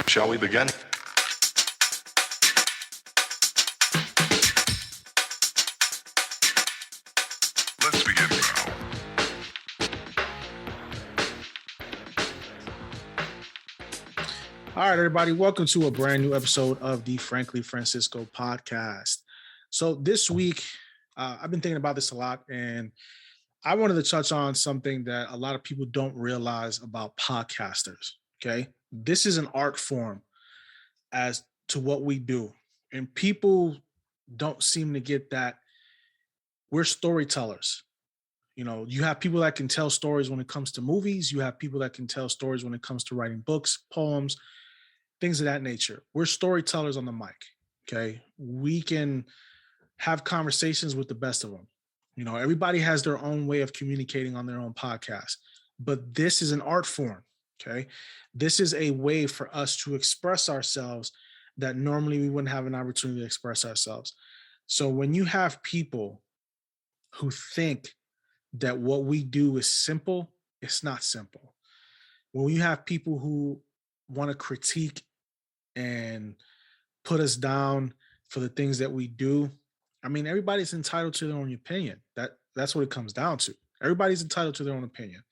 Shall we begin? Let's begin now. All right, everybody, welcome to a brand new episode of the Frankly Francisco podcast. So this week, I've been thinking about this a lot, and I wanted to touch on something that a lot of people don't realize about podcasters, okay? This is an art form as to what we do, and people don't seem to get that we're storytellers. You know, you have people that can tell stories when it comes to movies. You have people that can tell stories when it comes to writing books, poems, things of that nature. We're storytellers on the mic, okay? We can have conversations with the best of them. You know, everybody has their own way of communicating on their own podcast, but this is an art form, okay? This is a way for us to express ourselves that normally we wouldn't have an opportunity to express ourselves. So when you have people who think that what we do is simple, it's not simple. When you have people who want to critique and put us down for the things that we do, I mean, everybody's entitled to their own opinion. That's what it comes down to. Everybody's entitled to their own opinion.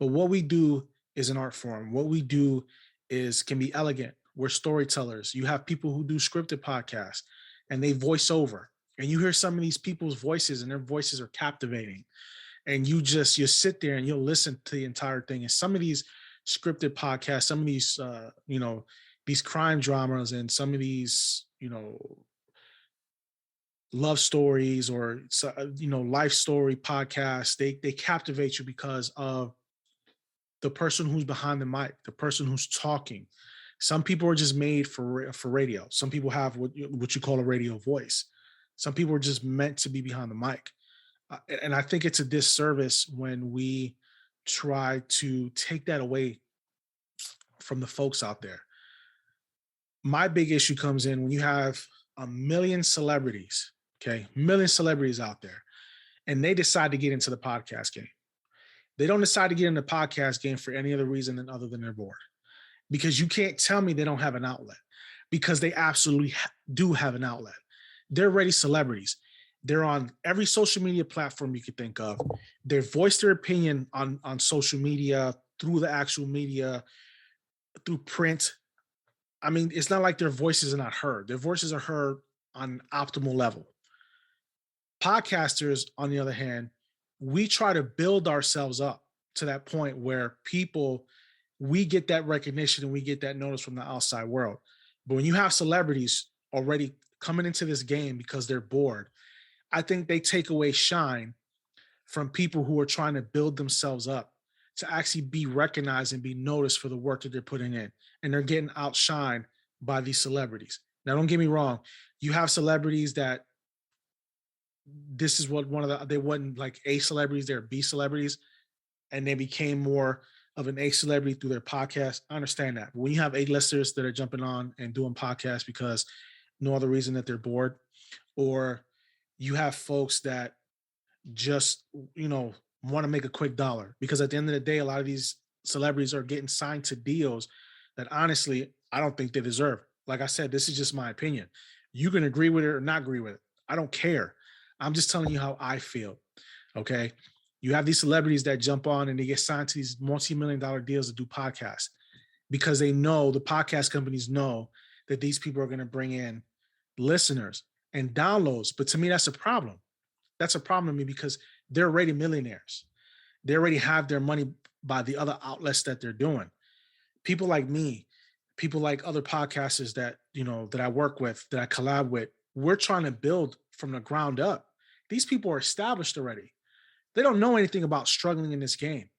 But what we do is an art form. What we do can be elegant. We're storytellers. You have people who do scripted podcasts and they voice over. And you hear some of these people's voices and their voices are captivating. And you'll sit there and you'll listen to the entire thing. And some of these scripted podcasts, some of these, these crime dramas and some of these, love stories or, life story podcasts, they captivate you because of the person who's behind the mic, the person who's talking. Some people are just made for radio. Some people have what you call a radio voice. Some people are just meant to be behind the mic. And I think it's a disservice when we try to take that away from the folks out there. My big issue comes in when you have a million celebrities, okay, million celebrities out there, and they decide to get into the podcast game. They don't decide to get in the podcast game for any other reason other than they're bored. Because you can't tell me they don't have an outlet, because they absolutely do have an outlet. They're already celebrities. They're on every social media platform you could think of. They voice their opinion on social media, through the actual media, through print. I mean, it's not like their voices are not heard. Their voices are heard on an optimal level. Podcasters, on the other hand, we try to build ourselves up to that point where we get that recognition and we get that notice from the outside world. But when you have celebrities already coming into this game because they're bored, I think they take away shine from people who are trying to build themselves up to actually be recognized and be noticed for the work that they're putting in. And they're getting outshined by these celebrities. Now, don't get me wrong. You have celebrities that this is what they wasn't like A celebrities, they're B celebrities, and they became more of an A celebrity through their podcast. I understand that. But when you have A-listers that are jumping on and doing podcasts because no other reason that they're bored, or you have folks that just, want to make a quick dollar, because at the end of the day, a lot of these celebrities are getting signed to deals that honestly, I don't think they deserve. Like I said, this is just my opinion. You can agree with it or not agree with it. I don't care. I'm just telling you how I feel. Okay. You have these celebrities that jump on and they get signed to these multi-million-dollar deals to do podcasts because the podcast companies know that these people are going to bring in listeners and downloads. But to me, that's a problem. That's a problem to me because they're already millionaires. They already have their money by the other outlets that they're doing. People like me, people like other podcasters that I work with, that I collab with, we're trying to build from the ground up. These people are established already. They don't know anything about struggling in this game.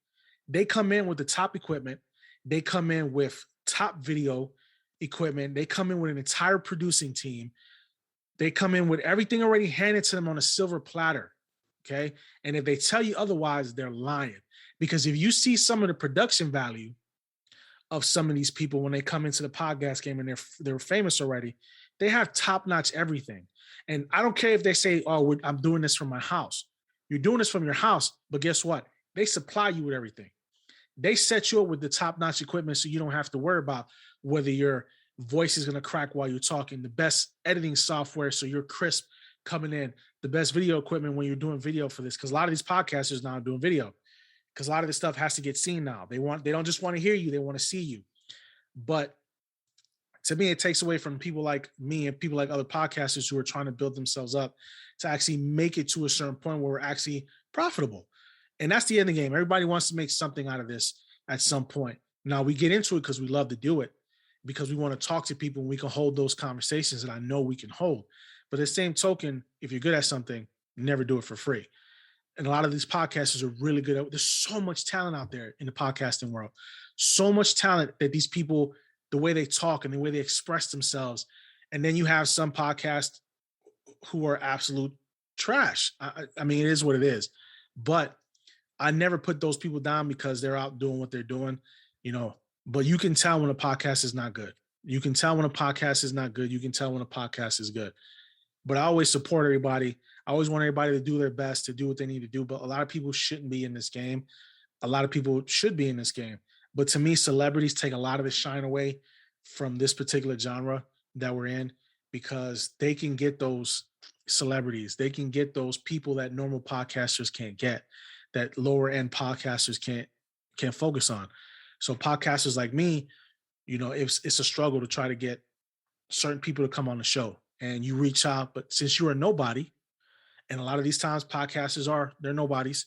They come in with the top equipment. They come in with top video equipment. They come in with an entire producing team. They come in with everything already handed to them on a silver platter, okay? And if they tell you otherwise, they're lying. Because if you see some of the production value of some of these people when they come into the podcast game and they're famous already, they have top-notch everything. And I don't care if they say, oh, I'm doing this from my house. You're doing this from your house, but guess what? They supply you with everything. they set you up with the top-notch equipment so you don't have to worry about whether your voice is going to crack while you're talking, the best editing software so you're crisp coming in, the best video equipment when you're doing video for this. Because a lot of these podcasters now are doing video because a lot of this stuff has to get seen now. They don't just want to hear you, they want to see you. But to me, it takes away from people like me and people like other podcasters who are trying to build themselves up to actually make it to a certain point where we're actually profitable. And that's the end of the game. Everybody wants to make something out of this at some point. Now we get into it because we love to do it, because we want to talk to people and we can hold those conversations that I know we can hold. But the same token, if you're good at something, never do it for free. And a lot of these podcasters are really good at it. There's so much talent out there in the podcasting world, so much talent that these people, the way they talk and the way they express themselves. And then you have some podcasts who are absolute trash. I mean, it is what it is. But I never put those people down because they're out doing what they're doing, you know. But you can tell when a podcast is not good. You can tell when a podcast is not good. You can tell when a podcast is good. But I always support everybody. I always want everybody to do their best, to do what they need to do. But a lot of people shouldn't be in this game. A lot of people should be in this game. But to me, celebrities take a lot of the shine away from this particular genre that we're in, because they can get those celebrities. They can get those people that normal podcasters can't get, that lower end podcasters can't focus on. So podcasters like me, you know, it's a struggle to try to get certain people to come on the show, and you reach out. But since you're a nobody, and a lot of these times podcasters they're nobodies,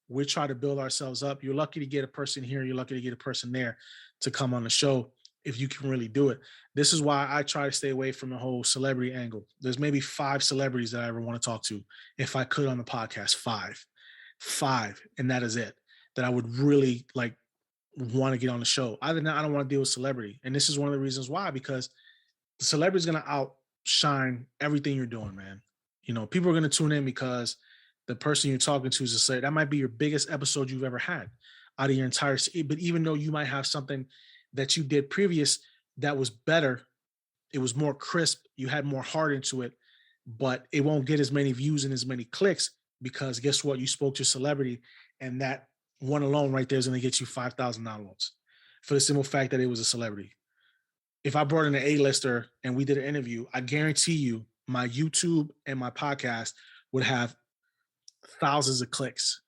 we try to build ourselves up. You're lucky to get a person here. You're lucky to get a person there to come on the show if you can really do it. This is why I try to stay away from the whole celebrity angle. There's maybe 5 celebrities that I ever want to talk to if I could on the podcast. 5, and that is it, that I would really like want to get on the show. Other than that, I don't want to deal with celebrity. And this is one of the reasons why, because the celebrity is going to outshine everything you're doing, man. You know, people are going to tune in because the person you're talking to is a celebrity. That might be your biggest episode you've ever had out of your entire, but even though you might have something that you did previous that was better, it was more crisp, you had more heart into it, but it won't get as many views and as many clicks, because guess what? You spoke to a celebrity, and that one alone right there is going to get you 5,000 downloads for the simple fact that it was a celebrity. If I brought in an A-lister and we did an interview, I guarantee you my YouTube and my podcast would have thousands of clicks.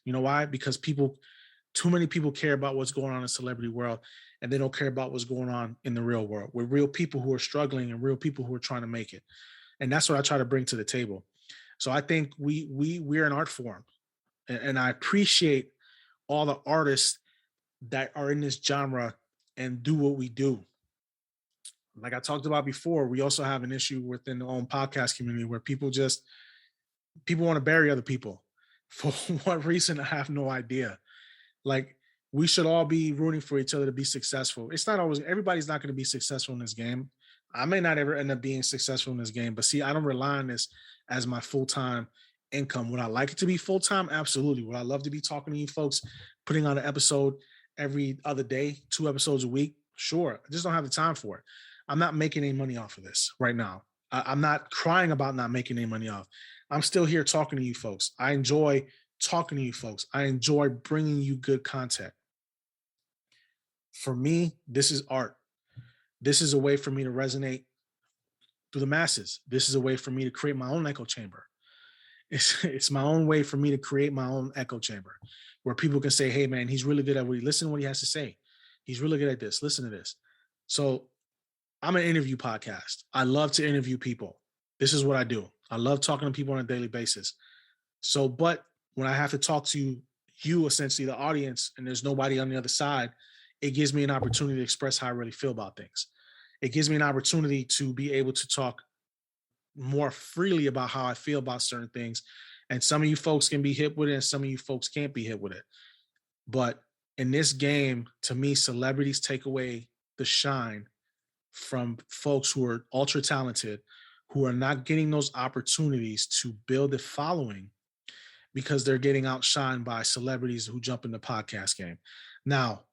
You know why? Because too many people care about what's going on in the celebrity world, and they don't care about what's going on in the real world with real people who are struggling and real people who are trying to make it. And that's what I try to bring to the table. So I think we're an art form, and I appreciate all the artists that are in this genre and do what we do. Like I talked about before, we also have an issue within the own podcast community where people want to bury other people. For what reason, I have no idea. Like, we should all be rooting for each other to be successful. It's not always, everybody's not going to be successful in this game. I may not ever end up being successful in this game, but see, I don't rely on this as my full-time income. Would I like it to be full-time? Absolutely. Would I love to be talking to you folks, putting on an episode every other day, 2 episodes a week? Sure. I just don't have the time for it. I'm not making any money off of this right now. I'm not crying about not making any money off. I'm still here talking to you folks. I enjoy talking to you folks. I enjoy bringing you good content. For me, this is art. This is a way for me to resonate through the masses. This is a way for me to create my own echo chamber. It's my own way for me to create my own echo chamber where people can say, hey man, he's really good at listen to what he has to say. He's really good at this. Listen to this. So I'm an interview podcast. I love to interview people. This is what I do. I love talking to people on a daily basis. So, but when I have to talk to you, essentially the audience, and there's nobody on the other side, it gives me an opportunity to express how I really feel about things. It gives me an opportunity to be able to talk more freely about how I feel about certain things. And some of you folks can be hip with it, and some of you folks can't be hip with it. But in this game, to me, celebrities take away the shine from folks who are ultra talented, who are not getting those opportunities to build a following because they're getting outshined by celebrities who jump in the podcast game. Now,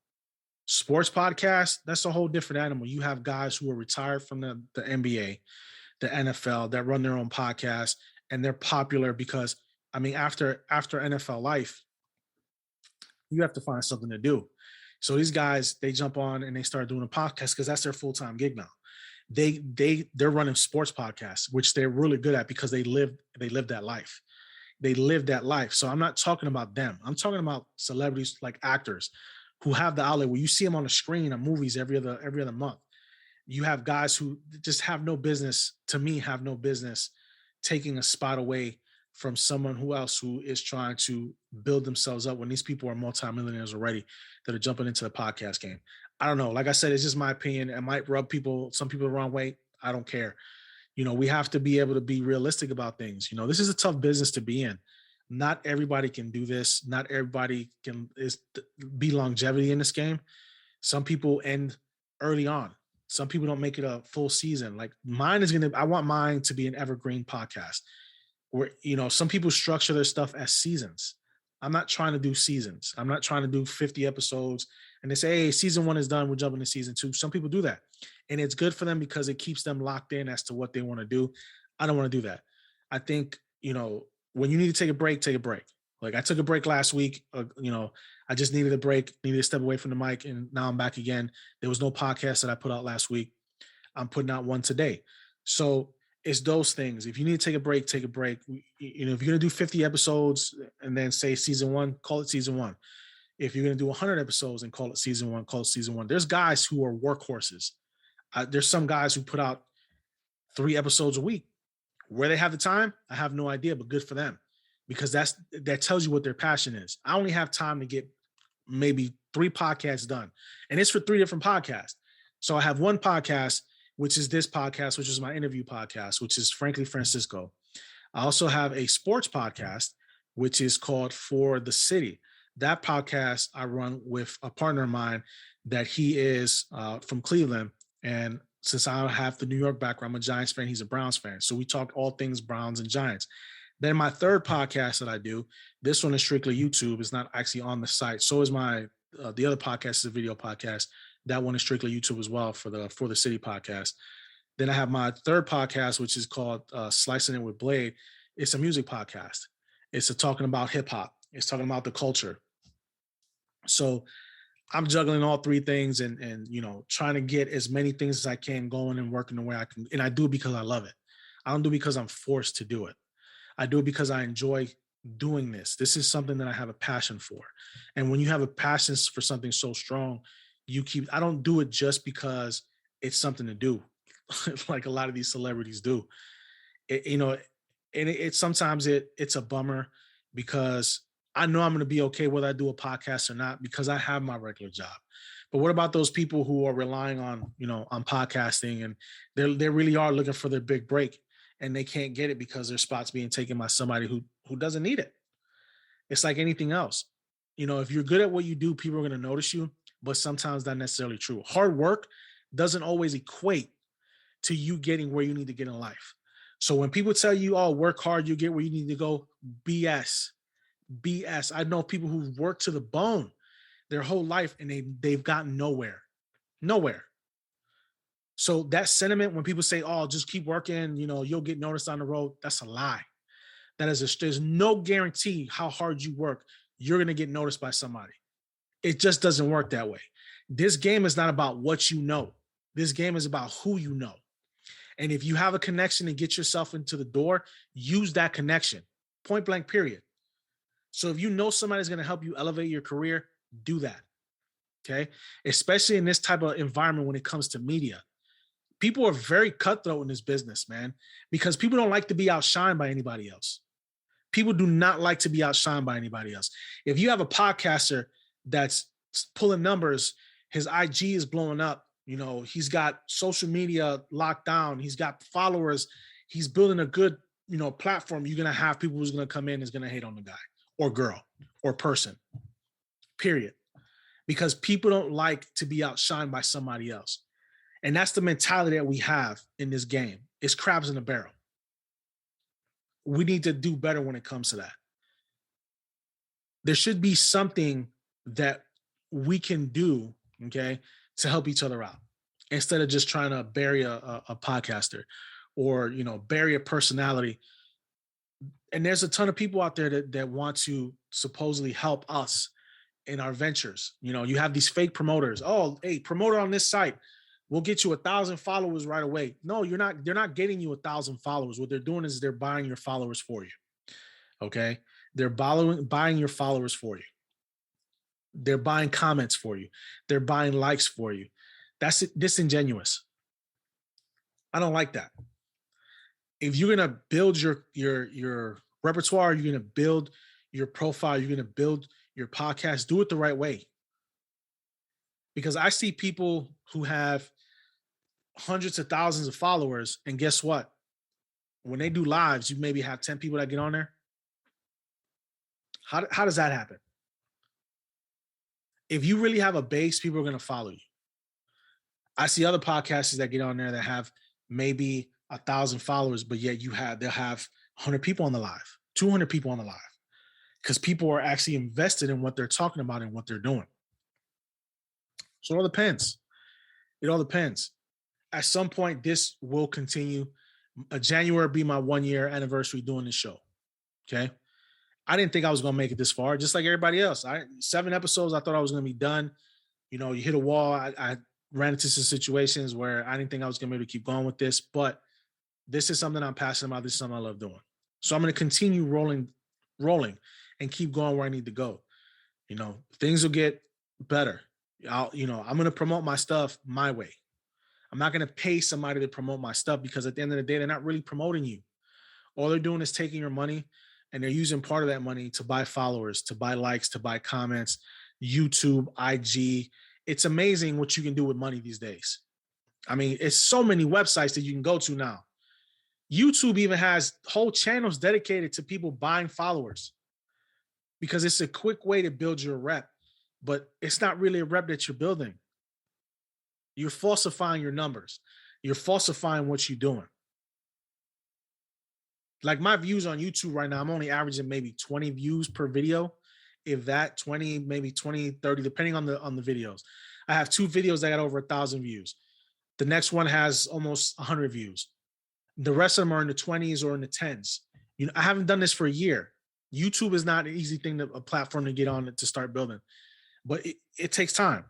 sports podcasts, that's a whole different animal. You have guys who are retired from the NBA, the NFL, that run their own podcast, and they're popular because, I mean, after NFL life, You have to find something to do. So these guys, they jump on and they start doing a podcast because that's their full-time gig now. They're running sports podcasts, which they're really good at because they live that life. They live that life. So I'm not talking about them. I'm talking about celebrities like actors who have the outlet where you see them on the screen of movies every other month. You have guys who just have no business, to me, have no business taking a spot away from someone who else who is trying to build themselves up when these people are multimillionaires already that are jumping into the podcast game. I don't know. Like I said, it's just my opinion. It might rub some people the wrong way. I don't care. We have to be able to be realistic about things. This is a tough business to be in. Not everybody can do this. Not everybody can be longevity in this game. Some people end early on. Some people don't make it a full season. Like I want mine to be an evergreen podcast where, some people structure their stuff as seasons. I'm not trying to do seasons. I'm not trying to do 50 episodes and they say, hey, season 1 is done. We're jumping to season 2. Some people do that. And it's good for them because it keeps them locked in as to what they want to do. I don't want to do that. I think, when you need to take a break, take a break. Like I took a break last week. I just needed a break, needed to step away from the mic, and now I'm back again. There was no podcast that I put out last week. I'm putting out one today. So it's those things. If you need to take a break, take a break. If you're going to do 50 episodes and then say season 1, call it season 1. If you're going to do 100 episodes and call it season 1, call it season 1. There's guys who are workhorses. There's some guys who put out 3 episodes a week. Where they have the time, I have no idea, but good for them because that tells you what their passion is. I only have time to get maybe 3 podcasts done, and it's for 3 different podcasts. So I have one podcast, which is this podcast, which is my interview podcast, which is Frankly Francisco. I also have a sports podcast, which is called For the City. That podcast I run with a partner of mine that he is from Cleveland, and since I have the New York background, I'm a Giants fan. He's a Browns fan. So we talk all things Browns and Giants. Then my third podcast that I do, this one is strictly YouTube. It's not actually on the site. So is my the other podcast is a video podcast. That one is strictly YouTube as well for the City podcast. Then I have my third podcast, which is called Slicing It with Blade. It's a music podcast. It's talking about hip hop. It's talking about the culture. So I'm juggling all 3 things and trying to get as many things as I can going and working the way I can. And I do it because I love it. I don't do it because I'm forced to do it. I do it because I enjoy doing this. This is something that I have a passion for. And when you have a passion for something so strong, I don't do it just because it's something to do like a lot of these celebrities do. Sometimes it's a bummer because I know I'm going to be okay whether I do a podcast or not because I have my regular job. But what about those people who are relying on, on podcasting and they really are looking for their big break and they can't get it because their spot's being taken by somebody who doesn't need it? It's like anything else. If you're good at what you do, people are going to notice you, but sometimes not necessarily true. Hard work doesn't always equate to you getting where you need to get in life. So when people tell you, oh, work hard, you get where you need to go, BS. I know people who work to the bone their whole life and they've gotten nowhere. So that sentiment when people say, oh, just keep working, you'll get noticed on the road, that's a lie. There's no guarantee how hard you work, you're going to get noticed by somebody. It just doesn't work that way. This game is not about what you know. This game is about who you know. And if you have a connection to get yourself into the door, use that connection. Point blank, period. So if you know somebody's going to help you elevate your career, do that. Okay. Especially in this type of environment when it comes to media. People are very cutthroat in this business, man, because people don't like to be outshined by anybody else. People do not like to be outshined by anybody else. If you have a podcaster that's pulling numbers, his IG is blowing up, he's got social media locked down, he's got followers, he's building a good, platform, you're going to have people who's going to come in is going to hate on the guy or girl or person, period. Because people don't like to be outshined by somebody else. And that's the mentality that we have in this game. It's crabs in a barrel. We need to do better when it comes to that. There should be something that we can do, okay, to help each other out instead of just trying to bury a podcaster or, bury a personality. And there's a ton of people out there that want to supposedly help us in our ventures. You know, you have these fake promoters. Oh, hey, promoter on this site, we'll get you 1,000 followers right away. No, you're not. They're not getting you 1,000 followers. What they're doing is they're buying your followers for you. Okay, they're buying your followers for you. They're buying comments for you. They're buying likes for you. That's disingenuous. I don't like that. If you're gonna build your repertoire, you're gonna build your profile, you're gonna build your podcast, do it the right way. Because I see people who have hundreds of thousands of followers, and guess what? When they do lives, you maybe have 10 people that get on there. How does that happen? If you really have a base, people are going to follow you. I see other podcasters that get on there that have maybe 1,000 followers, but yet they'll have 100 people on the live, 200 people on the live, because people are actually invested in what they're talking about and what they're doing. So it all depends. It all depends. At some point, this will continue. January will be my 1-year anniversary doing this show. Okay. I didn't think I was going to make it this far, just like everybody else. 7 episodes, I thought I was going to be done. You know, you hit a wall. I ran into some situations where I didn't think I was going to be able to keep going with this, but this is something I'm passionate about. This is something I love doing. So I'm going to continue rolling and keep going where I need to go. You know, things will get better. I'm going to promote my stuff my way. I'm not going to pay somebody to promote my stuff, because at the end of the day, they're not really promoting you. All they're doing is taking your money, and they're using part of that money to buy followers, to buy likes, to buy comments, YouTube, IG. It's amazing what you can do with money these days. I mean, it's so many websites that you can go to now. YouTube even has whole channels dedicated to people buying followers, because it's a quick way to build your rep, but it's not really a rep that you're building. You're falsifying your numbers. You're falsifying what you're doing. Like my views on YouTube right now, I'm only averaging maybe 20 views per video. If that, 20, maybe 20, 30, depending on the videos. I have 2 videos that got over 1,000 views. The next one has almost 100 views. The rest of them are in the 20s or in the 10s. You know, I haven't done this for a year. YouTube is not an easy thing, a platform to get on to start building, but it takes time.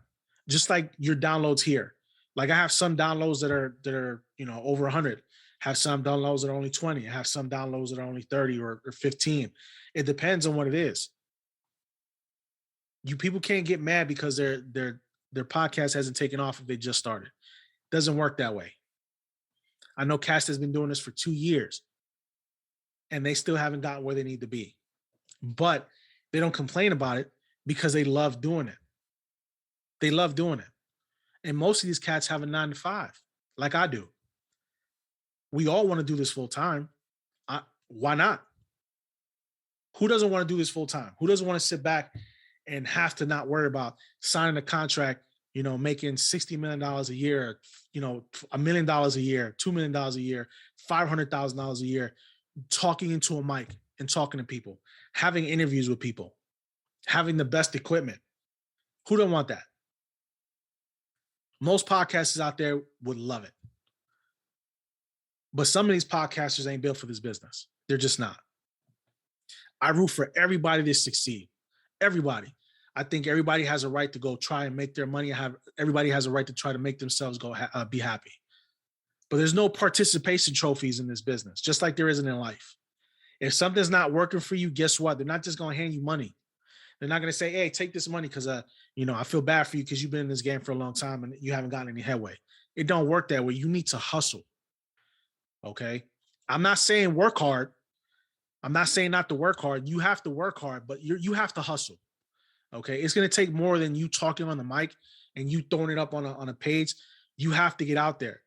Just like your downloads here. Like I have some downloads that are over 100. Have some downloads that are only 20. I have some downloads that are only 30 or 15. It depends on what it is. You people can't get mad because their podcast hasn't taken off if they just started. It doesn't work that way. I know Cast has been doing this for 2 years, and they still haven't gotten where they need to be. But they don't complain about it because they love doing it. They love doing it. And most of these cats have a 9 to 5, like I do. We all want to do this full time. Why not? Who doesn't want to do this full time? Who doesn't want to sit back and have to not worry about signing a contract, making $60 million a year, $1 million a year, $2 million a year, $500,000 a year, talking into a mic and talking to people, having interviews with people, having the best equipment. Who don't want that? Most podcasters out there would love it. But some of these podcasters ain't built for this business. They're just not. I root for everybody to succeed. Everybody. I think everybody has a right to go try and make their money. Everybody has a right to try to make themselves go be happy. But there's no participation trophies in this business, just like there isn't in life. If something's not working for you, guess what? They're not just going to hand you money. They're not going to say, hey, take this money because, I feel bad for you because you've been in this game for a long time and you haven't gotten any headway. It don't work that way. You need to hustle. Okay. I'm not saying work hard. I'm not saying not to work hard. You have to work hard, but you have to hustle. Okay. It's going to take more than you talking on the mic and you throwing it up on a page. You have to get out there.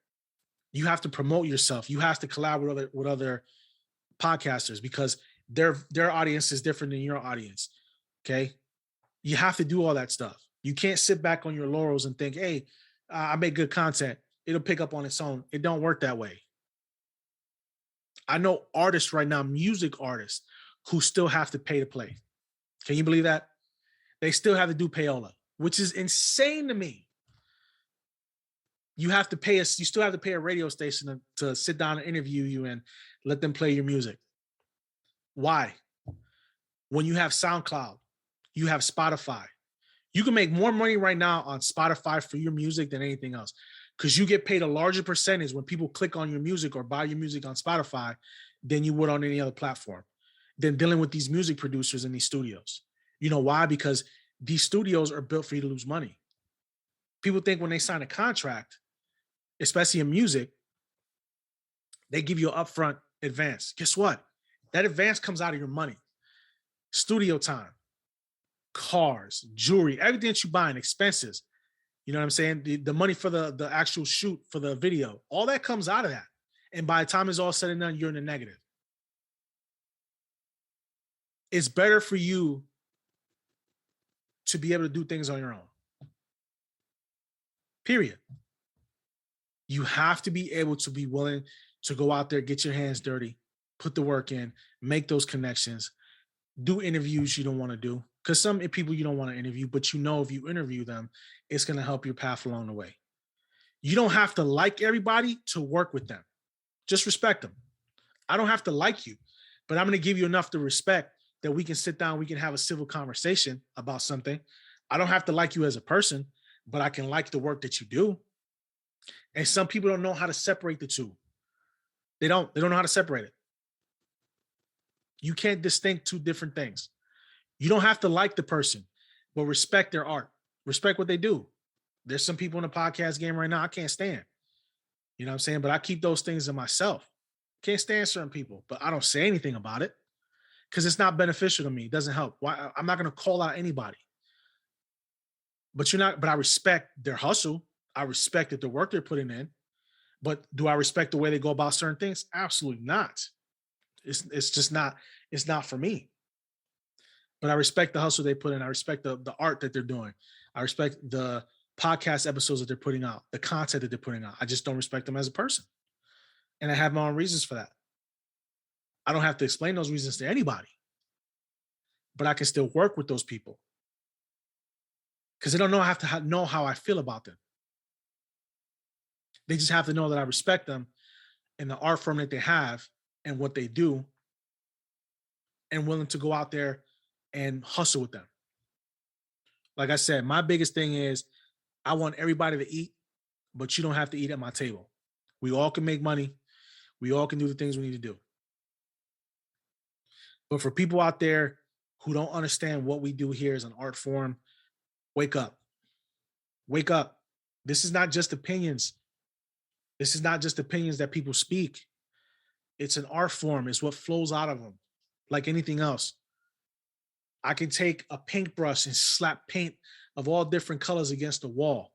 You have to promote yourself. You have to collaborate with other podcasters because their audience is different than your audience. Okay. You have to do all that stuff. You can't sit back on your laurels and think, hey, I make good content. It'll pick up on its own. It don't work that way. I know artists right now, music artists, who still have to pay to play. Can you believe that? They still have to do payola, which is insane to me. You still have to pay a radio station to sit down and interview you and let them play your music. Why? When you have SoundCloud, you have Spotify, You can make more money right now on Spotify for your music than anything else, because you get paid a larger percentage when people click on your music or buy your music on Spotify than you would on any other platform, than dealing with these music producers in these studios. You know why? Because these studios are built for you to lose money. People think when they sign a contract, especially in music, they give you an upfront advance. Guess what? That advance comes out of your money, studio time, cars, jewelry, everything that you buy, and expenses. You know what I'm saying? The money for the actual shoot for the video, all that comes out of that. And by the time it's all said and done, you're in the negative. It's better for you to be able to do things on your own. Period. You have to be able to be willing to go out there, get your hands dirty, put the work in, make those connections, do interviews you don't want to do. Because some people you don't want to interview, but you know if you interview them, it's going to help your path along the way. You don't have to like everybody to work with them. Just respect them. I don't have to like you, but I'm going to give you enough to respect that we can sit down, we can have a civil conversation about something. I don't have to like you as a person, but I can like the work that you do. And some people don't know how to separate the two. They don't know how to separate it. You can't distinct two different things. You don't have to like the person, but respect their art. Respect what they do. There's some people in the podcast game right now I can't stand. You know what I'm saying? But I keep those things in myself. Can't stand certain people, but I don't say anything about it because it's not beneficial to me. It doesn't help. Why? I'm not going to call out anybody. But I respect their hustle. I respect that the work they're putting in. But do I respect the way they go about certain things? Absolutely not. It's just not, it's not for me. But I respect the hustle they put in. I respect the art that they're doing. I respect the podcast episodes that they're putting out, the content that they're putting out. I just don't respect them as a person. And I have my own reasons for that. I don't have to explain those reasons to anybody. But I can still work with those people. Because they don't have to know how I feel about them. They just have to know that I respect them and the art form that they have and what they do, and willing to go out there and hustle with them. Like I said, my biggest thing is I want everybody to eat, but you don't have to eat at my table. We all can make money. We all can do the things we need to do. But for people out there who don't understand what we do here as an art form, wake up. Wake up. This is not just opinions. This is not just opinions that people speak. It's an art form. It's what flows out of them, like anything else. I can take a paintbrush and slap paint of all different colors against the wall.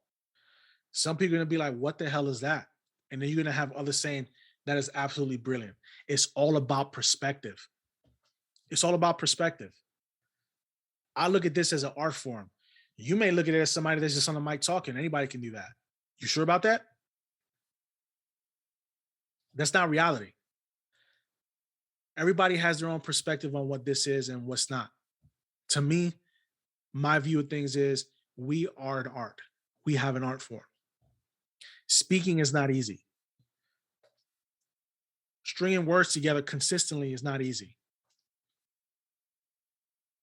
Some people are going to be like, what the hell is that? And then you're going to have others saying, that is absolutely brilliant. It's all about perspective. It's all about perspective. I look at this as an art form. You may look at it as somebody that's just on the mic talking. Anybody can do that. You sure about that? That's not reality. Everybody has their own perspective on what this is and what's not. To me, my view of things is we are an art. We have an art form. Speaking is not easy. Stringing words together consistently is not easy.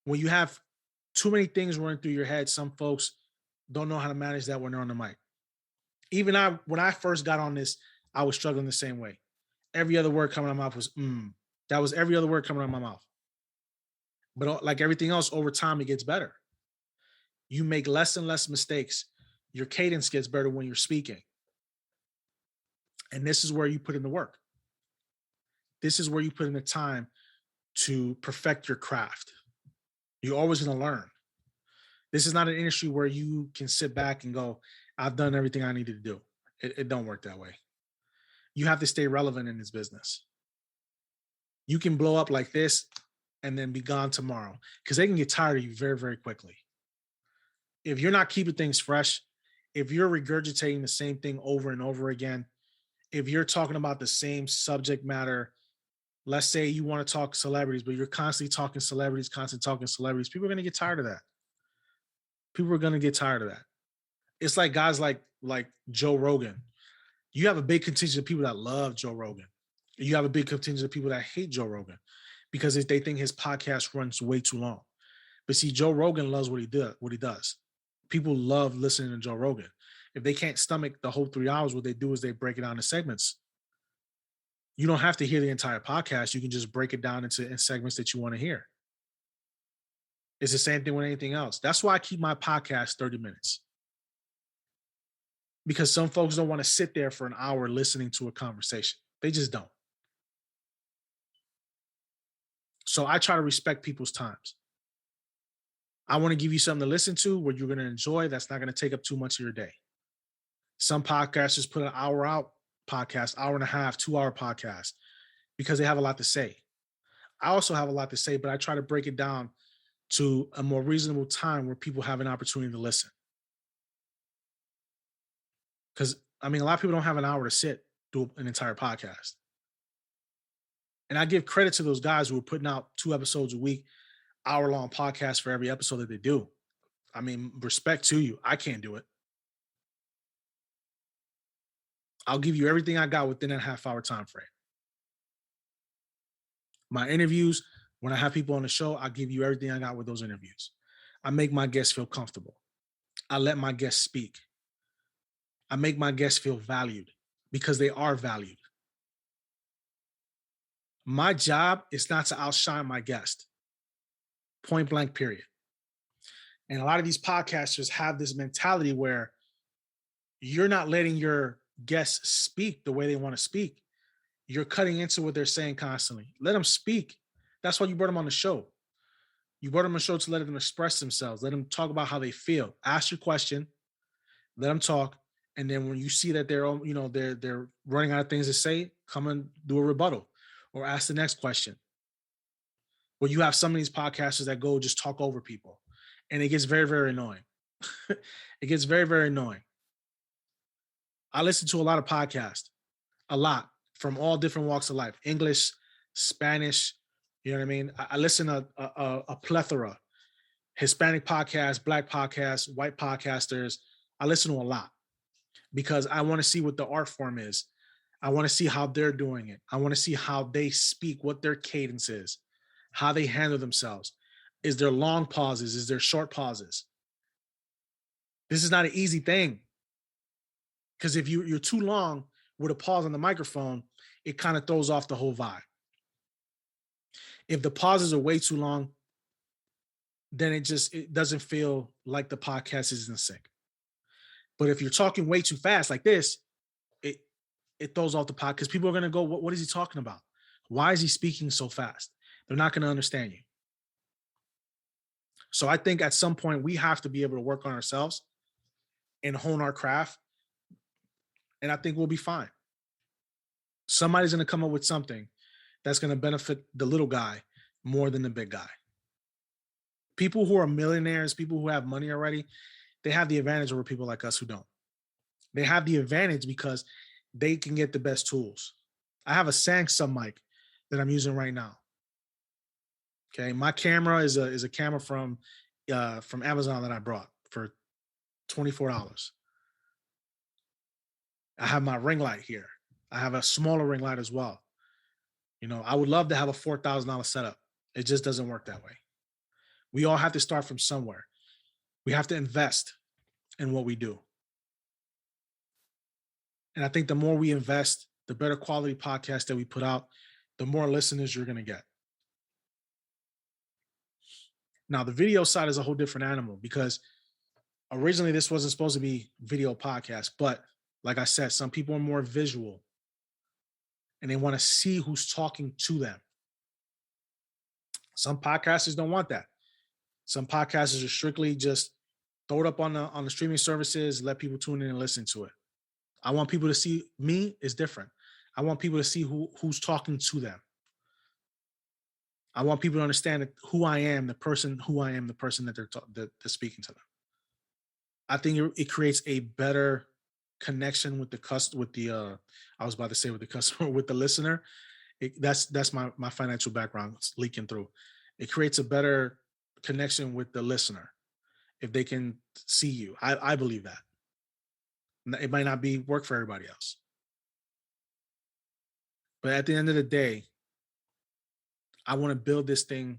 When you have too many things running through your head, some folks don't know how to manage that when they're on the mic. Even when I first got on this, I was struggling the same way. Every other word coming out of my mouth was That was every other word coming out of my mouth. But like everything else, over time, it gets better. You make less and less mistakes. Your cadence gets better when you're speaking. And this is where you put in the work. This is where you put in the time to perfect your craft. You're always going to learn. This is not an industry where you can sit back and go, I've done everything I needed to do. It don't work that way. You have to stay relevant in this business. You can blow up like this and then be gone tomorrow because they can get tired of you very, very quickly. If you're not keeping things fresh, if you're regurgitating the same thing over and over again, if you're talking about the same subject matter, let's say you want to talk celebrities, but you're constantly talking celebrities, people are going to get tired of that. People are going to get tired of that. It's like guys like Joe Rogan. You have a big contingent of people that love Joe Rogan. You have a big contingent of people that hate Joe Rogan because they think his podcast runs way too long. But see, Joe Rogan loves what he does. People love listening to Joe Rogan. If they can't stomach the whole 3 hours, what they do is they break it down in segments. You don't have to hear the entire podcast. You can just break it down into in segments that you want to hear. It's the same thing with anything else. That's why I keep my podcast 30 minutes. Because some folks don't want to sit there for an hour listening to a conversation. They just don't. So I try to respect people's times. I want to give you something to listen to where you're going to enjoy. That's not going to take up too much of your day. Some podcasters put an hour out podcast, hour and a half, 2 hour podcast because they have a lot to say. I also have a lot to say, but I try to break it down to a more reasonable time where people have an opportunity to listen. Because, I mean, a lot of people don't have an hour to sit through an entire podcast. And I give credit to those guys who are putting out 2 episodes a week, hour-long podcasts for every episode that they do. I mean, respect to you. I can't do it. I'll give you everything I got within that half-hour time frame. My interviews, when I have people on the show, I give you everything I got with those interviews. I make my guests feel comfortable. I let my guests speak. I make my guests feel valued because they are valued. My job is not to outshine my guest. Point blank, period. And a lot of these podcasters have this mentality where you're not letting your guests speak the way they want to speak. You're cutting into what they're saying constantly. Let them speak. That's why you brought them on the show. You brought them on the show to let them express themselves. Let them talk about how they feel. Ask your question. Let them talk. And then when you see that they're running out of things to say, come and do a rebuttal or ask the next question. Well, you have some of these podcasters that go just talk over people, and it gets very, very annoying. It gets very, very annoying. I listen to a lot of podcasts, a lot from all different walks of life, English, Spanish. You know what I mean? I listen to a plethora, Hispanic podcasts, Black podcasts, white podcasters. I listen to a lot because I want to see what the art form is. I want to see how they're doing it. I want to see how they speak, what their cadence is, how they handle themselves. Is there long pauses? Is there short pauses? This is not an easy thing. Because if you're too long with a pause on the microphone, it kind of throws off the whole vibe. If the pauses are way too long, then it doesn't feel like the podcast is in sync. But if you're talking way too fast like this, it throws off the podcast because people are going to go, what is he talking about? Why is he speaking so fast? They're not going to understand you. So I think at some point we have to be able to work on ourselves and hone our craft. And I think we'll be fine. Somebody's going to come up with something that's going to benefit the little guy more than the big guy. People who are millionaires, people who have money already, they have the advantage over people like us who don't. They have the advantage because they can get the best tools. I have a Samsung mic that I'm using right now. Okay, my camera is a camera from Amazon that I brought for $24. I have my ring light here. I have a smaller ring light as well. You know, I would love to have a $4,000 setup. It just doesn't work that way. We all have to start from somewhere. We have to invest in what we do. And I think the more we invest, the better quality podcast that we put out, the more listeners you're going to get. Now, the video side is a whole different animal because originally this wasn't supposed to be video podcast, but like I said, some people are more visual and they want to see who's talking to them. Some podcasters don't want that. Some podcasters are strictly just throw it up on the streaming services, let people tune in and listen to it. I want people to see me is different. I want people to see who's talking to them. I want people to understand who I am, the person that they're speaking to them. I think it creates a better connection with the customer, with the I was about to say with the customer, with the listener. That's my financial background leaking through. It creates a better connection with the listener if they can see you. I believe that. It might not be work for everybody else. But at the end of the day, I want to build this thing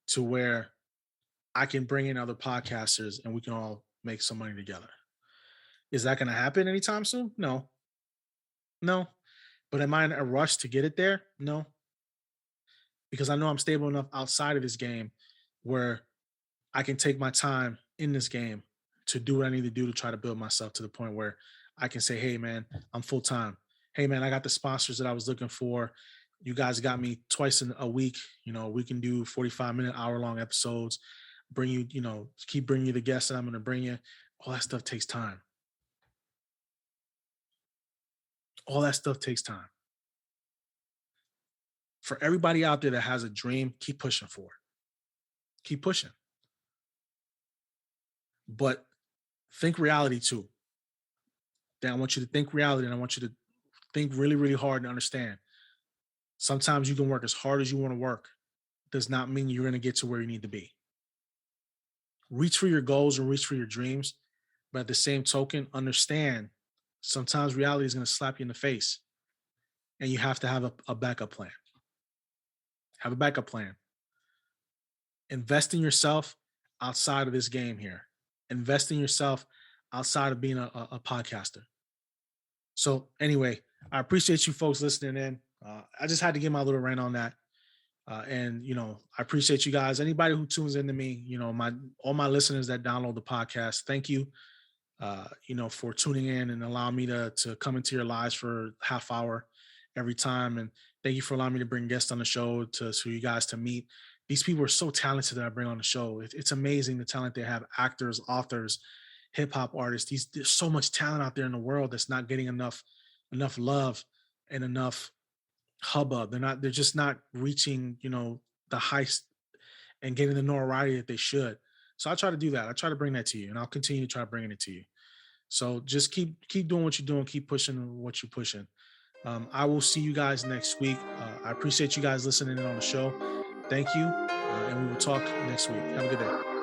to where I can bring in other podcasters and we can all make some money together. Is that going to happen anytime soon? No, no. But am I in a rush to get it there? No, because I know I'm stable enough outside of this game where I can take my time in this game to do what I need to do to try to build myself to the point where I can say, hey, man, I'm full time. Hey, man, I got the sponsors that I was looking for. You guys got me twice in a week. You know, we can do 45-minute, hour-long episodes, bring you, you know, keep bringing you the guests that I'm going to bring you. All that stuff takes time. All that stuff takes time. For everybody out there that has a dream, keep pushing for it. Keep pushing. But think reality too. Then I want you to think reality, and I want you to think really, really hard and understand. Sometimes you can work as hard as you want to work. Does not mean you're going to get to where you need to be. Reach for your goals and reach for your dreams. But at the same token, understand sometimes reality is going to slap you in the face, and you have to have a backup plan. Have a backup plan. Invest in yourself outside of this game here. Invest in yourself outside of being a podcaster. So anyway, I appreciate you folks listening in. I just had to get my little rant on that. And you know, I appreciate you guys. Anybody who tunes into me, you know, all my listeners that download the podcast, thank you. You know, for tuning in and allowing me to come into your lives for half hour every time. And thank you for allowing me to bring guests on the show for you guys to meet. These people are so talented that I bring on the show. It's amazing the talent they have: actors, authors, hip hop artists. There's so much talent out there in the world that's not getting enough love and enough hubbub. They're just not reaching, you know, the heights and getting the notoriety that they should. So I try to do that. I try to bring that to you, and I'll continue to try bringing it to you. So just keep doing what you're doing, keep pushing what you're pushing. I will see you guys next week. I appreciate you guys listening in on the show. Thank you, and we will talk next week. Have a good day.